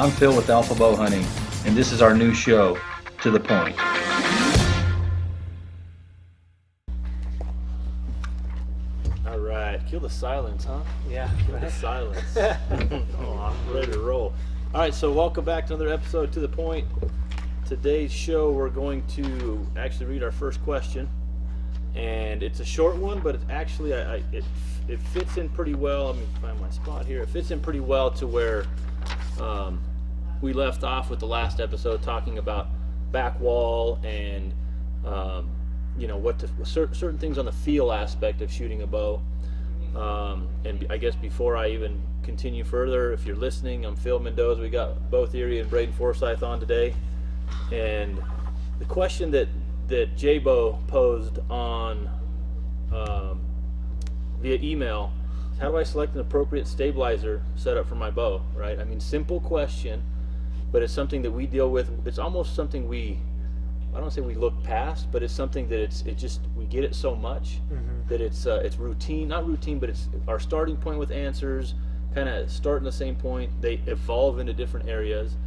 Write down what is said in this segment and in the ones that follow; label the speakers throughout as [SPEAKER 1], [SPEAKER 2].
[SPEAKER 1] I'm Phil with Alpha Bowhunting, and this is our new show, To the Point.
[SPEAKER 2] All right, kill the silence, huh?
[SPEAKER 3] Yeah,
[SPEAKER 2] Kill the silence. Oh, I'm ready to roll. All right, so welcome back to another episode To the Point. Today's show, we're going to actually read our first question, and it's a short one, but it's actually it fits in pretty well. Let me find my spot here. It fits in pretty well to where we left off with the last episode, talking about back wall and certain things on the feel aspect of shooting a bow. And I guess before I even continue further, if you're listening, I'm Phil Mendoza. We got Bo Theory and Braden Forsyth on today. And the question that J-Bo posed on via email is, how do I select an appropriate stabilizer setup for my bow, right? I mean, simple question, but it's something that we deal with. It's almost something I don't say we look past, but it's something that we get it so much that it's routine, not routine, but it's our starting point with answers, kind of starting the same point. They evolve into different areas,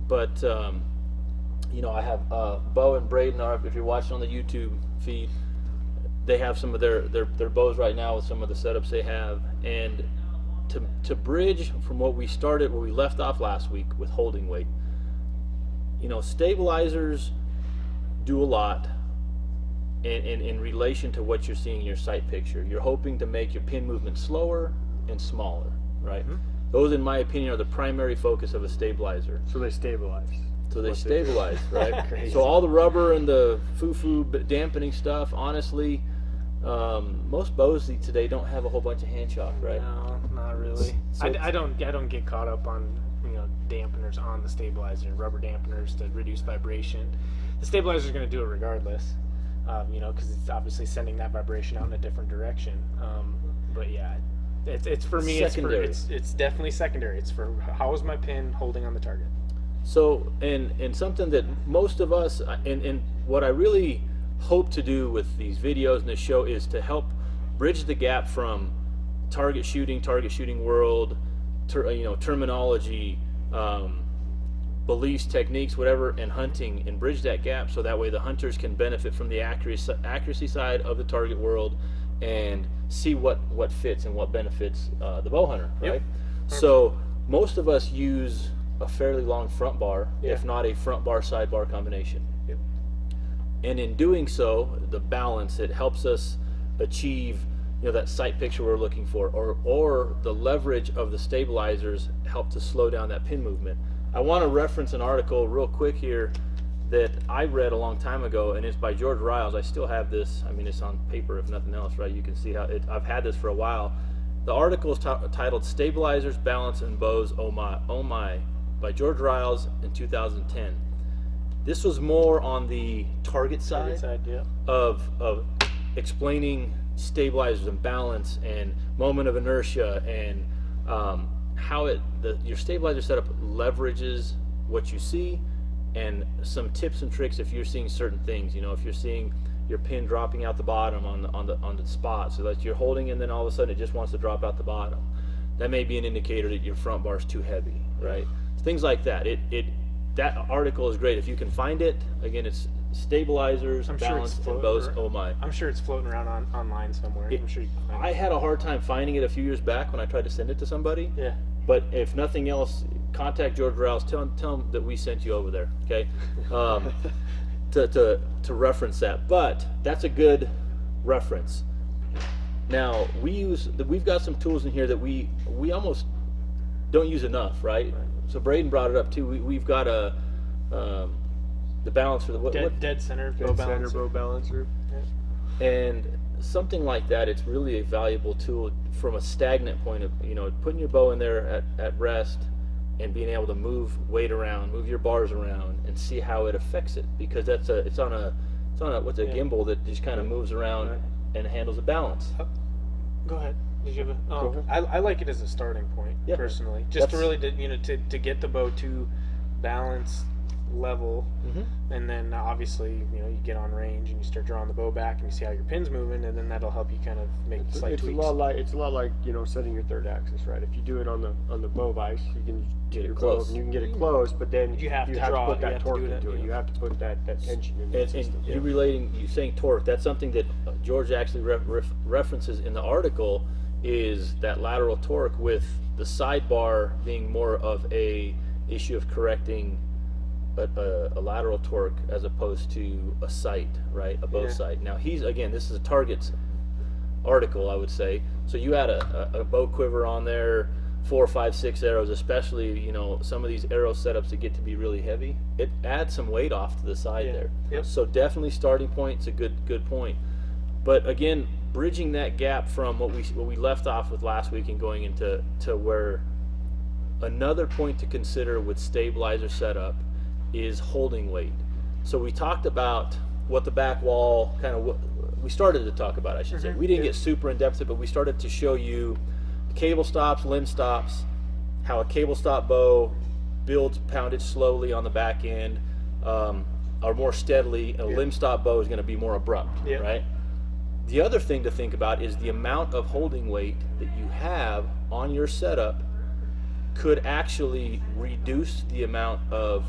[SPEAKER 2] but I have Bo and Braden if you're watching on the YouTube feed, they have some of their bows right now with some of the setups they have. And to bridge from where we left off last week with holding weight, stabilizers do a lot in relation to what you're seeing in your sight picture. You're hoping to make your pin movement slower and smaller, right? Mm-hmm. Those, in my opinion, are the primary focus of a stabilizer.
[SPEAKER 3] So they stabilize.
[SPEAKER 2] Right? So all the rubber and the foo-foo dampening stuff, honestly, most bows today don't have a whole bunch of hand shock, right?
[SPEAKER 3] No, not really. So I don't get caught up on dampeners on the stabilizer, rubber dampeners to reduce vibration. The stabilizer is going to do it regardless, because it's obviously sending that vibration out in a different direction. But yeah, it's for me.
[SPEAKER 2] Secondary.
[SPEAKER 3] It's definitely secondary. It's for how is my pin holding on the target.
[SPEAKER 2] So, and something that most of us, and what I really hope to do with these videos and this show is to help bridge the gap from target shooting world, terminology, beliefs, techniques, whatever, and hunting, and bridge that gap so that way the hunters can benefit from the accuracy side of the target world and see what fits and what benefits the bow hunter, right? Yep. So most of us use a fairly long front bar, if not a front bar side bar combination.
[SPEAKER 3] Yep.
[SPEAKER 2] And in doing so, the balance, it helps us achieve that sight picture we're looking for, or the leverage of the stabilizers help to slow down that pin movement. I want to reference an article real quick here that I read a long time ago, and it's by George Riles. I still have this. I mean, it's on paper if nothing else, right? You can see how I've had this for a while. The article is titled "Stabilizers, Balance, and Bows, Oh My," by George Riles in 2010. This was more on the target side of explaining stabilizers and balance and moment of inertia and how your stabilizer setup leverages what you see, and some tips and tricks if you're seeing certain things. If you're seeing your pin dropping out the bottom on the spot, so that you're holding and then all of a sudden it just wants to drop out the bottom, that may be an indicator that your front bar is too heavy, right? Things like that. That article is great if you can find it. Again, it's stabilizers, balance, and bows. Oh my!
[SPEAKER 3] I'm sure it's floating around online somewhere. I'm sure you can find it.
[SPEAKER 2] I had a hard time finding it a few years back when I tried to send it to somebody.
[SPEAKER 3] Yeah.
[SPEAKER 2] But if nothing else, contact George Rouse. Tell him that we sent you over there. Okay. To reference that. But that's a good reference. Now we've got some tools in here that we almost don't use enough, right? So Braden brought it up too. We've got the balancer,
[SPEAKER 3] dead center bow balancer.
[SPEAKER 2] Yeah. And something like that, it's really a valuable tool from a stagnant point of putting your bow in there at rest and being able to move weight around, move your bars around, and see how it affects it, because it's on a gimbal that just kind of moves around and handles the balance.
[SPEAKER 3] Go ahead. Did you have I like it as a starting point, personally, just to really to get the bow to balance level, and then obviously you get on range and you start drawing the bow back and you see how your pin's moving, and then that'll help you kind of make slight tweaks.
[SPEAKER 4] It's a lot like setting your third axis, right? If you do it on the bow vise, you can
[SPEAKER 2] Get it
[SPEAKER 4] your
[SPEAKER 2] close.
[SPEAKER 4] bow, and you can get it close, but then
[SPEAKER 3] You have to draw
[SPEAKER 4] put
[SPEAKER 3] it, you
[SPEAKER 4] that
[SPEAKER 3] have to
[SPEAKER 4] torque
[SPEAKER 3] do that,
[SPEAKER 4] into it.
[SPEAKER 3] yeah.
[SPEAKER 4] You have to put that tension in the
[SPEAKER 2] And
[SPEAKER 4] system.
[SPEAKER 2] you saying torque, that's something that George actually references in the article, is that lateral torque, with the sidebar being more of a issue of correcting a lateral torque as opposed to a sight, right? A bow
[SPEAKER 4] Yeah.
[SPEAKER 2] sight. Now this is a target's article, I would say. So you add a bow quiver on there, 4, 5, 6 arrows, especially, some of these arrow setups that get to be really heavy. It adds some weight off to the side
[SPEAKER 3] Yeah.
[SPEAKER 2] there.
[SPEAKER 3] Yep.
[SPEAKER 2] So definitely starting point is a good point. But again, bridging that gap from what we left off with last week and going into where another point to consider with stabilizer setup is holding weight. So we talked about what the back wall we started to talk about, I should say. We didn't get super in depth, but we started to show you cable stops, limb stops, how a cable stop bow builds poundage slowly on the back end, or more steadily. A limb stop bow is going to be more abrupt,
[SPEAKER 3] Yeah.
[SPEAKER 2] right? The other thing to think about is the amount of holding weight that you have on your setup could actually reduce the amount of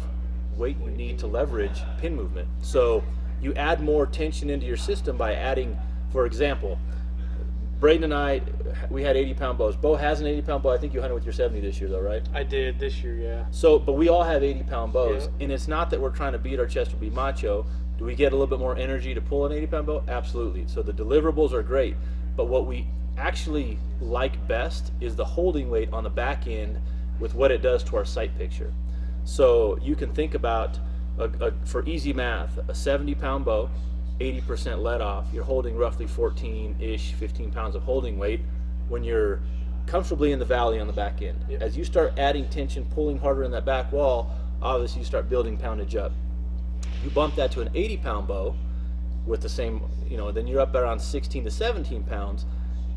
[SPEAKER 2] weight you need to leverage pin movement. So you add more tension into your system by adding, for example, Braden and I, we had 80-pound bows. Bo has an 80-pound bow. I think you hunted with your 70 this year, though, right?
[SPEAKER 3] I did this year, yeah.
[SPEAKER 2] So, but we all have 80-pound bows,
[SPEAKER 3] Yeah.
[SPEAKER 2] and it's not that we're trying to beat our chest or be macho. Do we get a little bit more energy to pull an 80-pound bow? Absolutely. So the deliverables are great, but what we actually like best is the holding weight on the back end with what it does to our sight picture. So you can think about, for easy math, a 70-pound bow, 80% let off, you're holding roughly 14-ish, 15 pounds of holding weight when you're comfortably in the valley on the back end.
[SPEAKER 3] Yep.
[SPEAKER 2] As you start adding tension, pulling harder in that back wall, obviously you start building poundage up. You bump that to an 80-pound bow with the same, then you're up around 16 to 17 pounds,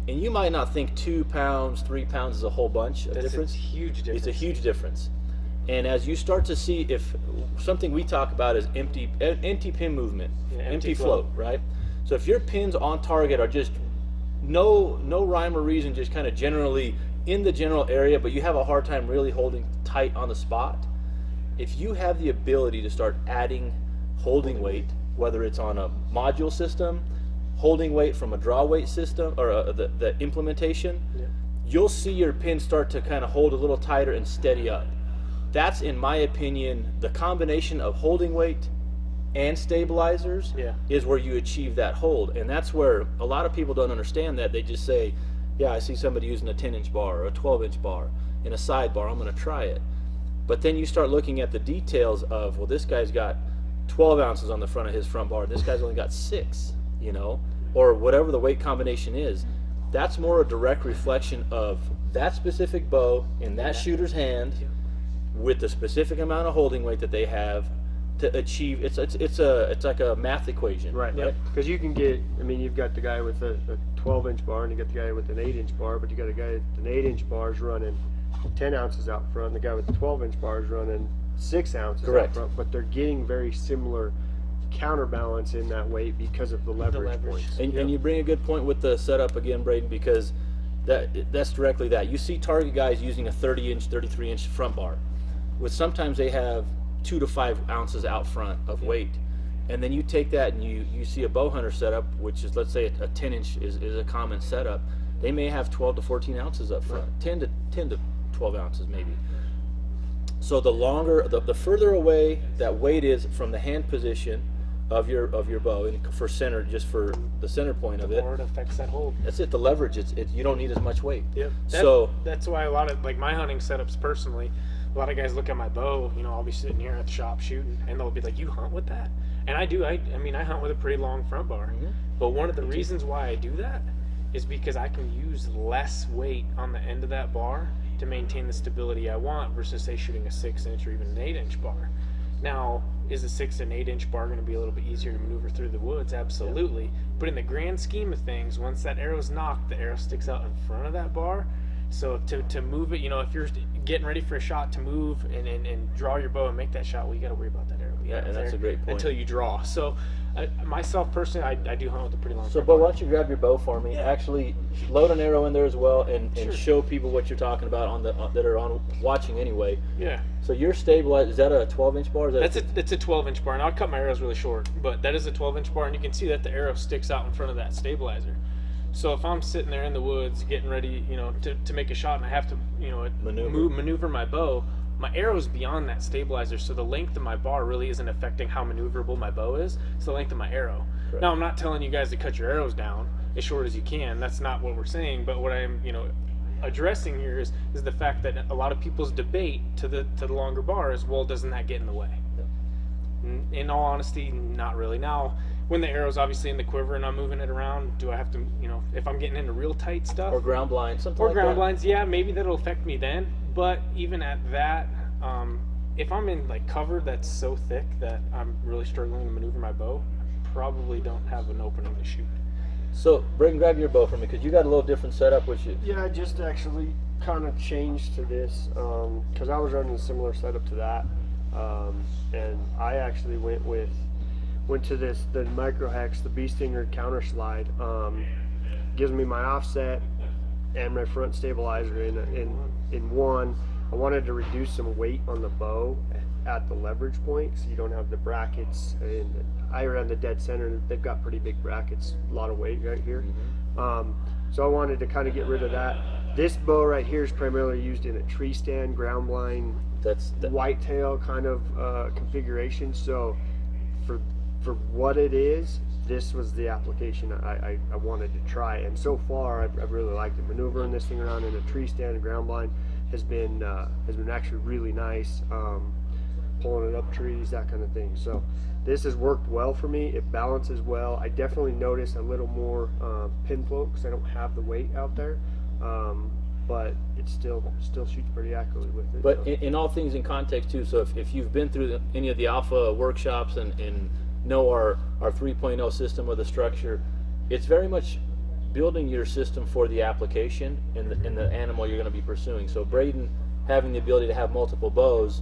[SPEAKER 2] and you might not think 2 pounds, 3 pounds is a whole bunch of difference.
[SPEAKER 3] It's a huge difference.
[SPEAKER 2] It's a huge difference. And as you start to see, if something we talk about is empty pin movement,
[SPEAKER 3] Yeah,
[SPEAKER 2] empty
[SPEAKER 3] empty
[SPEAKER 2] float, right? So if your pins on target are just no rhyme or reason, just kind of generally in the general area, but you have a hard time really holding tight on the spot, if you have the ability to start adding holding weight, whether it's on a module system, holding weight from a draw weight system, or the implementation,
[SPEAKER 3] Yeah.
[SPEAKER 2] you'll see your pin start to kind of hold a little tighter and steady up. That's, in my opinion, the combination of holding weight and stabilizers
[SPEAKER 3] Yeah.
[SPEAKER 2] is where you achieve that hold. And that's where a lot of people don't understand that. They just say, yeah, I see somebody using a 10-inch bar or a 12-inch bar in a sidebar, I'm going to try it. But then you start looking at the details of, well, this guy's got 12 ounces on the front of his front bar, this guy's only got 6, or whatever the weight combination is. That's more a direct reflection of that specific bow in that shooter's hand, with the specific amount of holding weight that they have to achieve. It's like a math equation,
[SPEAKER 4] Right. Because you can get, you've got the guy with a 12-inch bar, and you got the guy with an 8-inch bar, but you got a guy with an 8-inch bar is running 10 ounces out front, and the guy with the 12-inch bar is running 6 ounces
[SPEAKER 2] Correct.
[SPEAKER 4] out front, but they're getting very similar counterbalance in that weight because of the leverage points.
[SPEAKER 2] And you bring a good point with the setup again, Braden, because that's directly that. You see target guys using a 30-inch, 33-inch front bar, with sometimes they have 2 to 5 ounces out front of weight. And then you take that and you see a bow hunter setup, which is, let's say a 10-inch is a common setup. They may have 12 to 14 ounces up front, 10 to 12 ounces maybe. So the further away that weight is from the hand position of your bow, and for center, just for the center point of it,
[SPEAKER 3] Or it affects that hold.
[SPEAKER 2] that's it. The leverage, you don't need as much weight.
[SPEAKER 3] Yep. That's why a lot of, like, my hunting setups personally, a lot of guys look at my bow, I'll be sitting here at the shop shooting, and they'll be like, you hunt with that? And I do. I hunt with a pretty long front bar.
[SPEAKER 2] Mm-hmm.
[SPEAKER 3] But one of the reasons why I do that is because I can use less weight on the end of that bar to maintain the stability I want versus, say, shooting a 6-inch or even an 8-inch bar. Now, is a 6 and 8-inch bar going to be a little bit easier to maneuver through the woods? Absolutely. But in the grand scheme of things, once that arrow's knocked, the arrow sticks out in front of that bar. So to move it, if you're getting ready for a shot to move and draw your bow and make that shot, well, you got to worry about that arrow being out
[SPEAKER 2] and that's
[SPEAKER 3] there
[SPEAKER 2] a great point.
[SPEAKER 3] until you draw. So myself personally, I do hunt with a pretty long
[SPEAKER 2] So,
[SPEAKER 3] front
[SPEAKER 2] but
[SPEAKER 3] bar.
[SPEAKER 2] why don't you grab your bow for me?
[SPEAKER 3] Yeah.
[SPEAKER 2] Actually, load an arrow in there as well, and
[SPEAKER 3] Sure.
[SPEAKER 2] show people what you're talking about on the that are on watching anyway.
[SPEAKER 3] Yeah.
[SPEAKER 2] So your stabilizer, is that a 12-inch bar? Is that
[SPEAKER 3] That's a 12-inch bar, and I'll cut my arrows really short, but that is a 12-inch bar, and you can see that the arrow sticks out in front of that stabilizer. So if I'm sitting there in the woods getting ready, to make a shot, and I have to, maneuver my bow, my arrow's beyond that stabilizer, so the length of my bar really isn't affecting how maneuverable my bow is. It's the length of my arrow.
[SPEAKER 2] Correct.
[SPEAKER 3] Now, I'm not telling you guys to cut your arrows down as short as you can. That's not what we're saying, but what I'm, addressing here is the fact that a lot of people's debate to the longer bar is, well, doesn't that get in the way? In all honesty, not really. Now, when the arrow's obviously in the quiver and I'm moving it around, do I have to, if I'm getting into real tight stuff?
[SPEAKER 2] or ground blind, something
[SPEAKER 3] Or
[SPEAKER 2] like
[SPEAKER 3] ground
[SPEAKER 2] that?
[SPEAKER 3] blinds, yeah, maybe that'll affect me then. But even at that, if I'm in like cover that's so thick that I'm really struggling to maneuver my bow, I probably don't have an opening to shoot.
[SPEAKER 2] So, Braden, grab your bow for me, because you got a little different setup, which you.
[SPEAKER 4] Yeah, I just actually kind of changed to this because I was running a similar setup to that, and I actually went to this the Micro Hex, the Bee Stinger counter slide. Gives me my offset and my front stabilizer in one. I wanted to reduce some weight on the bow at the leverage point, so you don't have the brackets. And I ran the dead center. They've got pretty big brackets, a lot of weight right here. So I wanted to kind of get rid of that. This bow right here is primarily used in a tree stand, ground blind, whitetail kind of configuration. So for what it is, this was the application I wanted to try, and so far I've really liked it. Maneuvering this thing around in a tree stand and ground blind has been actually really nice. Pulling it up trees, that kind of thing. So this has worked well for me. It balances well. I definitely notice a little more pin float because I don't have the weight out there, but it still shoots pretty accurately with it.
[SPEAKER 2] But
[SPEAKER 4] so.
[SPEAKER 2] in all things in context too, so if you've been through any of the alpha workshops and know our 3.0 system of the structure, it's very much building your system for the application and the animal you're going to be pursuing. So Braden, having the ability to have multiple bows,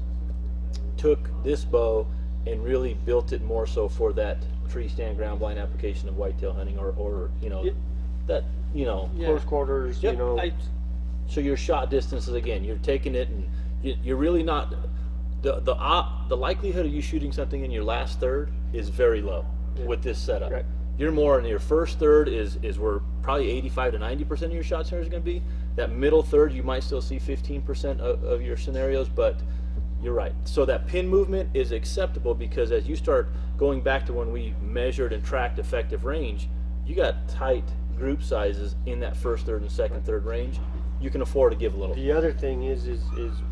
[SPEAKER 2] took this bow and really built it more so for that tree stand ground blind application of whitetail hunting or
[SPEAKER 4] Close quarters,
[SPEAKER 2] Yep. So your shot distances, again, you're taking it and you're really not the likelihood of you shooting something in your last third is very low with this setup.
[SPEAKER 4] Right.
[SPEAKER 2] You're more in your first third is where probably 85 to 90% of your shot scenarios are going to be. That middle third, you might still see 15% of your scenarios, but you're right. So that pin movement is acceptable because as you start going back to when we measured and tracked effective range, you got tight group sizes in that first third and second third range. You can afford to give a little.
[SPEAKER 4] The other thing is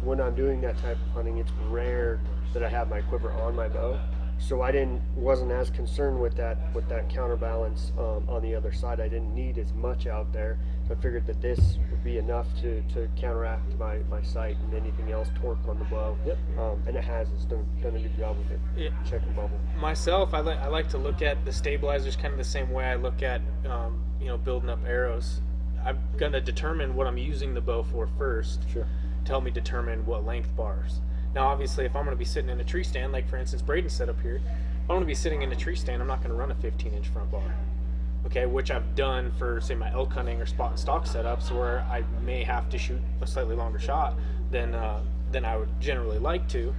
[SPEAKER 4] when I'm doing that type of hunting, it's rare that I have my quiver on my bow, so I wasn't as concerned with that counterbalance on the other side. I didn't need as much out there. So I figured that this would be enough to counteract my sight and anything else, torque on the bow.
[SPEAKER 2] Yep.
[SPEAKER 4] And it has. It's done a good job with it.
[SPEAKER 3] Yeah.
[SPEAKER 4] Checking bubble.
[SPEAKER 3] Myself, I like to look at the stabilizers kind of the same way I look at building up arrows. I'm gonna determine what I'm using the bow for first.
[SPEAKER 2] Sure.
[SPEAKER 3] To help me determine what length bars. Now, obviously, if I'm gonna be sitting in a tree stand, like for instance Braden's set up here, if I'm gonna be sitting in a tree stand, I'm not gonna run a 15-inch front bar. Okay, which I've done for say my elk hunting or spot and stalk setups, where I may have to shoot a slightly longer shot than I would generally like to.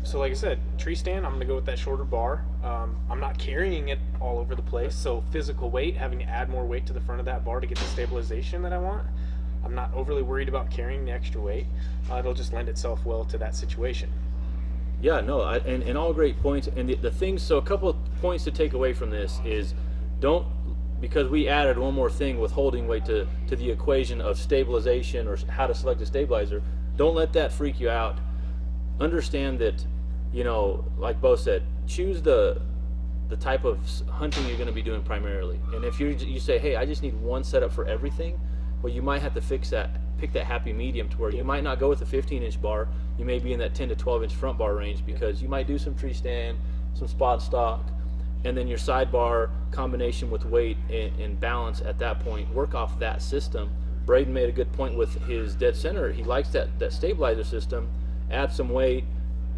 [SPEAKER 3] So like I said, tree stand, I'm going to go with that shorter bar. I'm not carrying it all over the place, so physical weight, having to add more weight to the front of that bar to get the stabilization that I want, I'm not overly worried about carrying the extra weight. It'll just lend itself well to that situation.
[SPEAKER 2] Yeah, no, and all great points. And the things, so a couple of points to take away from this is because we added one more thing with holding weight to the equation of stabilization or how to select a stabilizer, don't let that freak you out. Understand that, like Bo said, choose the type of hunting you're going to be doing primarily. And if you say, hey, I just need one setup for everything, well, you might have to pick that happy medium to where you might not go with a 15-inch bar. You may be in that 10 to 12-inch front bar range because you might do some tree stand, some spot and stock, and then your sidebar combination with weight and balance at that point, work off that system Braden made a good point with his dead center. He likes that stabilizer system. Add some weight,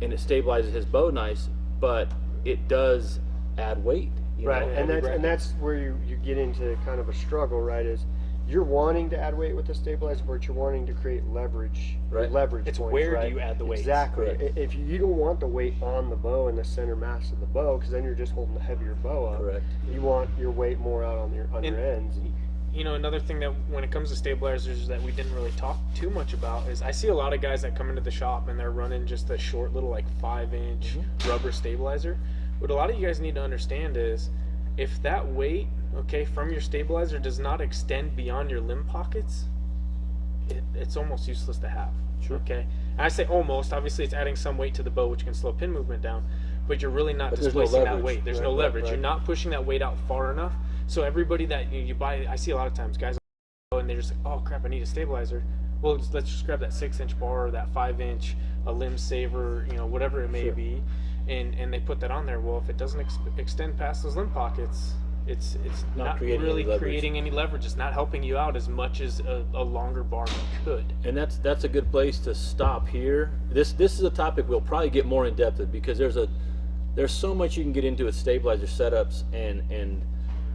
[SPEAKER 2] and it stabilizes his bow nice, but it does add weight.
[SPEAKER 4] Right, and that's where you get into kind of a struggle, right? Is you're wanting to add weight with the stabilizer, but you're wanting to create leverage.
[SPEAKER 2] Right.
[SPEAKER 4] Leverage
[SPEAKER 3] It's
[SPEAKER 4] points,
[SPEAKER 3] where
[SPEAKER 4] right?
[SPEAKER 3] do you add the weight?
[SPEAKER 4] Exactly.
[SPEAKER 2] Correct.
[SPEAKER 4] If you don't want the weight on the bow and the center mass of the bow, because then you're just holding the heavier bow up.
[SPEAKER 2] Correct.
[SPEAKER 4] You want your weight more out on your ends.
[SPEAKER 3] You know, another thing that when it comes to stabilizers that we didn't really talk too much about is I see a lot of guys that come into the shop and they're running just a short little like 5-inch rubber stabilizer. What a lot of you guys need to understand is if that weight, okay, from your stabilizer does not extend beyond your limb pockets, it's almost useless to have.
[SPEAKER 2] Sure.
[SPEAKER 3] Okay, and I say almost. Obviously, it's adding some weight to the bow, which can slow pin movement down, but you're really not displacing that weight. There's no leverage. You're not pushing that weight out far enough. So everybody that you buy, I see a lot of times guys go and they're just like, oh crap, I need a stabilizer. Well, let's just grab that 6-inch bar or that 5-inch, a limb saver, you know, whatever it may be, and they put that on there. Well, if it doesn't extend past those limb pockets, it's not really creating any leverage. It's not helping you out as much as a longer bar could.
[SPEAKER 2] And that's a good place to stop here. This is a topic we'll probably get more in depth with, because there's so much you can get into with stabilizer setups and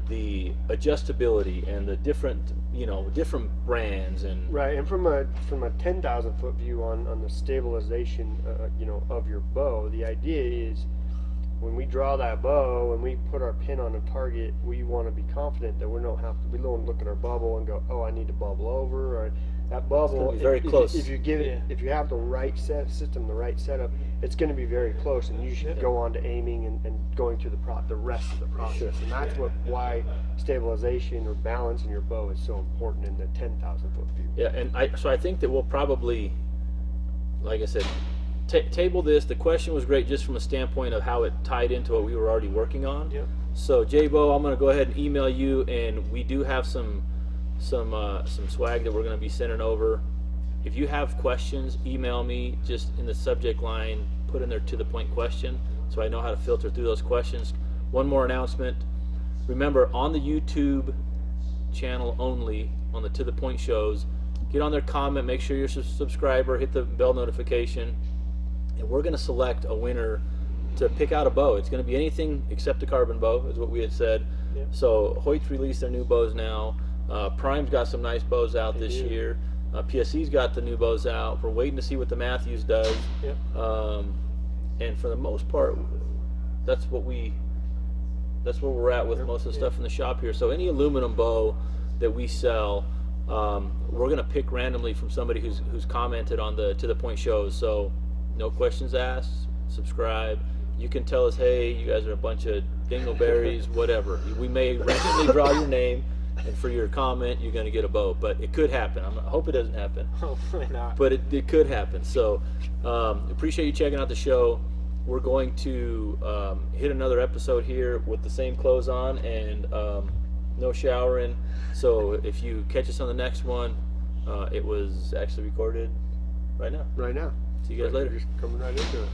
[SPEAKER 2] the adjustability and the different brands and
[SPEAKER 4] Right, and from a 10,000 foot view on the stabilization of your bow, the idea is when we draw that bow and we put our pin on a target, we want to be confident that we don't look at our bubble and go, oh, I need to bubble over, or that bubble
[SPEAKER 2] be very close.
[SPEAKER 4] If you give it, if you have the right system, the right setup, it's going to be very close, and you should go on to aiming and going through the rest of the process. And that's why stabilization or balance in your bow is so important in the 10,000 foot view.
[SPEAKER 2] yeah. And I think that we'll probably, like I said, table this. The question was great just from a standpoint of how it tied into what we were already working on.
[SPEAKER 3] Yep.
[SPEAKER 2] So J-Bo, I'm going to go ahead and email you, and we do have some swag that we're going to be sending over. If you have questions, email me. Just in the subject line, put in there to the point question, so I know how to filter through those questions. One more announcement. Remember, on the YouTube channel only, on the To The Point shows, get on there, comment, make sure you're a subscriber, hit the bell notification, and we're going to select a winner to pick out a bow. It's going to be anything except a carbon bow, is what we had said.
[SPEAKER 3] Yep.
[SPEAKER 2] So Hoyt's released their new bows now. Prime's got some nice bows out this year. PSE's got the new bows out. We're waiting to see what the Matthews does.
[SPEAKER 3] Yep.
[SPEAKER 2] And for the most part, that's where we're at with most of the stuff in the shop here. So any aluminum bow that we sell, we're gonna pick randomly from somebody who's commented on the To The Point shows. So no questions asked. Subscribe. You can tell us, hey, you guys are a bunch of dingleberries, whatever. We may randomly draw your name, and for your comment, you're going to get a bow. But it could happen. I hope it doesn't happen.
[SPEAKER 3] Hopefully not.
[SPEAKER 2] But it could happen. So appreciate you checking out the show. We're going to hit another episode here with the same clothes on and no showering. So if you catch us on the next one, it was actually recorded right now.
[SPEAKER 4] Right now.
[SPEAKER 2] See you guys later.
[SPEAKER 4] Just coming right into it.